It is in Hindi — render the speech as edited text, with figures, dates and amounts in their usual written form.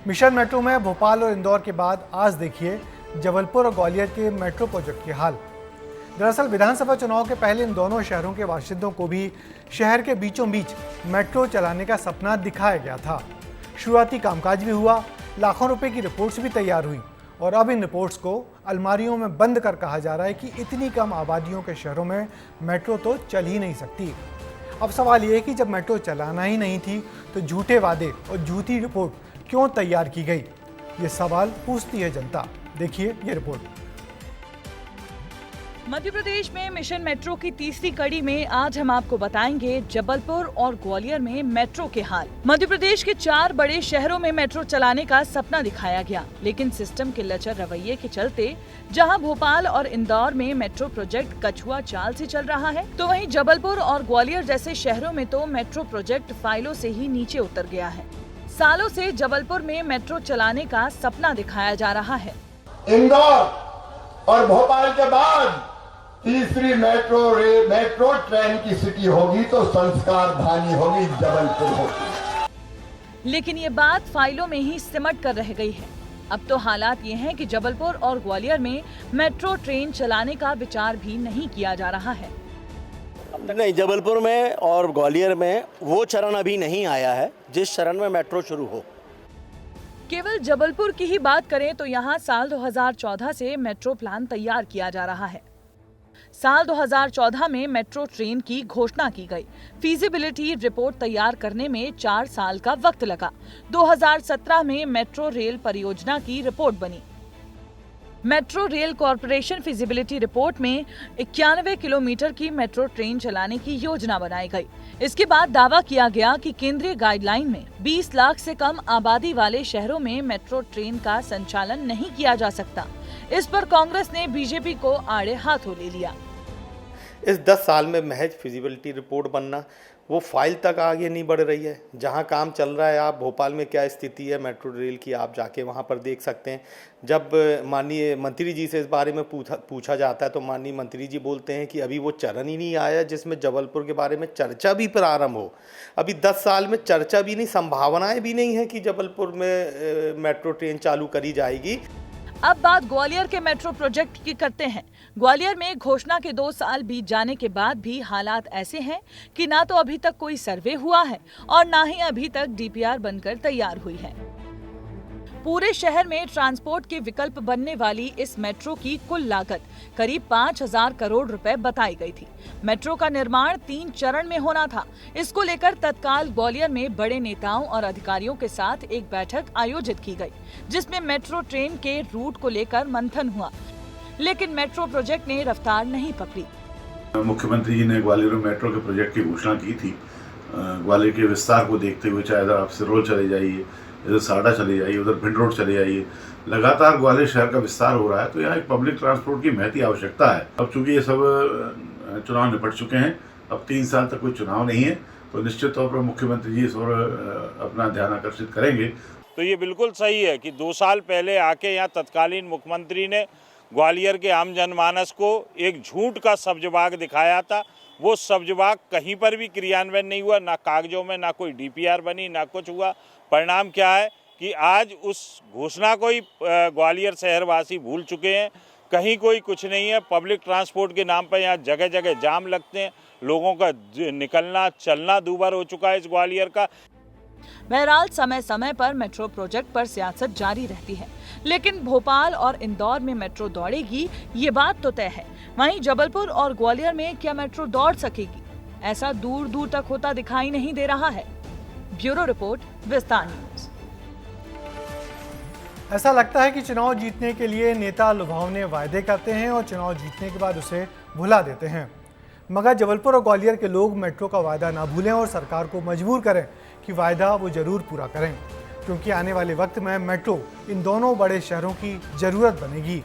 मिशन मेट्रो में भोपाल और इंदौर के बाद आज देखिए जबलपुर और ग्वालियर के मेट्रो प्रोजेक्ट के हाल। दरअसल विधानसभा चुनाव के पहले इन दोनों शहरों के बाशिंदों को भी शहर के बीचों बीच मेट्रो चलाने का सपना दिखाया गया था। शुरुआती कामकाज भी हुआ, लाखों रुपए की रिपोर्ट्स भी तैयार हुई और अब इन रिपोर्ट्स को अलमारियों में बंद कर कहा जा रहा है कि इतनी कम आबादियों के शहरों में मेट्रो तो चल ही नहीं सकती। अब सवाल ये है कि जब मेट्रो चलाना ही नहीं थी तो झूठे वादे और झूठी रिपोर्ट क्यों तैयार की गई, ये सवाल पूछती है जनता। देखिए ये रिपोर्ट। मध्य प्रदेश में मिशन मेट्रो की तीसरी कड़ी में आज हम आपको बताएंगे जबलपुर और ग्वालियर में मेट्रो के हाल। मध्य प्रदेश के 4 बड़े शहरों में मेट्रो चलाने का सपना दिखाया गया, लेकिन सिस्टम के लचर रवैये के चलते जहां भोपाल और इंदौर में मेट्रो प्रोजेक्ट कछुआ चाल से चल रहा है, तो वहीं जबलपुर और ग्वालियर जैसे शहरों में तो मेट्रो प्रोजेक्ट फाइलों से ही नीचे उतर गया है। सालों से जबलपुर में मेट्रो चलाने का सपना दिखाया जा रहा है। इंदौर और भोपाल के बाद तीसरी मेट्रो ट्रेन की सिटी होगी तो संस्कार धानी होगी, जबलपुर होगी। लेकिन ये बात फाइलों में ही सिमट कर रह गई है। अब तो हालात ये हैं कि जबलपुर और ग्वालियर में मेट्रो ट्रेन चलाने का विचार भी नहीं किया जा रहा है। नहीं, जबलपुर में और ग्वालियर में वो चरण अभी नहीं आया है जिस चरण में मेट्रो शुरू हो। केवल जबलपुर की ही बात करें तो यहाँ साल 2014 से मेट्रो प्लान तैयार किया जा रहा है। साल 2014 में मेट्रो ट्रेन की घोषणा की गई। फीजिबिलिटी रिपोर्ट तैयार करने में 4 साल का वक्त लगा। 2017 में मेट्रो रेल परियोजना की रिपोर्ट बनी। Metro rail corporation feasibility report में 91 किलोमीटर की मेट्रो ट्रेन चलाने की योजना बनाई गई। इसके बाद दावा किया गया कि केंद्रीय गाइडलाइन में 20 लाख से कम आबादी वाले शहरों में मेट्रो ट्रेन का संचालन नहीं किया जा सकता। इस पर कांग्रेस ने बीजेपी को आड़े हाथों ले लिया। इस 10 साल में महज फिजिबिलिटी रिपोर्ट बनना, वो फाइल तक आगे नहीं बढ़ रही है। जहां काम चल रहा है, आप भोपाल में क्या स्थिति है मेट्रो रेल की, आप जाके वहां पर देख सकते हैं। जब माननीय मंत्री जी से इस बारे में पूछा जाता है तो माननीय मंत्री जी बोलते हैं कि अभी वो चरण ही नहीं आया जिसमें जबलपुर के बारे में चर्चा भी प्रारंभ हो। अभी 10 साल में चर्चा भी नहीं, संभावनाएं भी नहीं है कि जबलपुर में मेट्रो ट्रेन चालू करी जाएगी। अब बात ग्वालियर के मेट्रो प्रोजेक्ट की करते हैं। ग्वालियर में घोषणा के 2 साल बीत जाने के बाद भी हालात ऐसे हैं कि ना तो अभी तक कोई सर्वे हुआ है और ना ही अभी तक डीपीआर बनकर तैयार हुई है। पूरे शहर में ट्रांसपोर्ट के विकल्प बनने वाली इस मेट्रो की कुल लागत करीब 5000 करोड़ रुपए बताई गई थी। मेट्रो का निर्माण 3 चरण में होना था। इसको लेकर तत्काल ग्वालियर में बड़े नेताओं और अधिकारियों के साथ एक बैठक आयोजित की गई, जिसमें मेट्रो ट्रेन के रूट को लेकर मंथन हुआ, लेकिन मेट्रो प्रोजेक्ट ने रफ्तार नहीं पकड़ी। मुख्यमंत्री जी ने ग्वालियर में मेट्रो के प्रोजेक्ट की घोषणा की थी। ग्वालियर के विस्तार को देखते हुए चाहे आप सिरोल चले जाइए, इधर साड़ा चले जाइए, उधर भिंड रोड चले जाइए, लगातार ग्वालियर शहर का विस्तार हो रहा है। तो यहाँ एक पब्लिक ट्रांसपोर्ट की महती आवश्यकता है। अब चूंकि ये सब चुनाव निपट चुके हैं, अब 3 साल तक कोई चुनाव नहीं है, तो निश्चित तौर पर मुख्यमंत्री जी इस ओर अपना ध्यान आकर्षित करेंगे। तो ये बिल्कुल सही है कि 2 साल पहले आके यहाँ तत्कालीन मुख्यमंत्री ने ग्वालियर के आम जनमानस को एक झूठ का सब्जबाग दिखाया था। वो सब्जबाग कहीं पर भी क्रियान्वयन नहीं हुआ, ना कागजों में, ना कोई डीपीआर बनी, ना कुछ हुआ। परिणाम क्या है कि आज उस घोषणा को ही ग्वालियर शहरवासी भूल चुके हैं। कहीं कोई कुछ नहीं है। पब्लिक ट्रांसपोर्ट के नाम पर यहाँ जगह जगह जाम लगते हैं। लोगों का निकलना चलना दूभर हो चुका है इस ग्वालियर का। बहरहाल समय समय पर मेट्रो प्रोजेक्ट पर सियासत जारी रहती है, लेकिन भोपाल और इंदौर में मेट्रो दौड़ेगी ये बात तो तय है। वहीं जबलपुर और ग्वालियर में क्या मेट्रो दौड़ सकेगी, ऐसा दूर दूर तक होता दिखाई नहीं दे रहा है। ब्यूरो रिपोर्ट, विस्तार न्यूज। ऐसा लगता है कि चुनाव जीतने के लिए नेता लुभावने वायदे करते हैं और चुनाव जीतने के बाद उसे भुला देते हैं, मगर जबलपुर और ग्वालियर के लोग मेट्रो का वायदा ना भूलें और सरकार को मजबूर करें कि वायदा वो जरूर पूरा करें, क्योंकि आने वाले वक्त में मेट्रो इन दोनों बड़े शहरों की जरूरत बनेगी।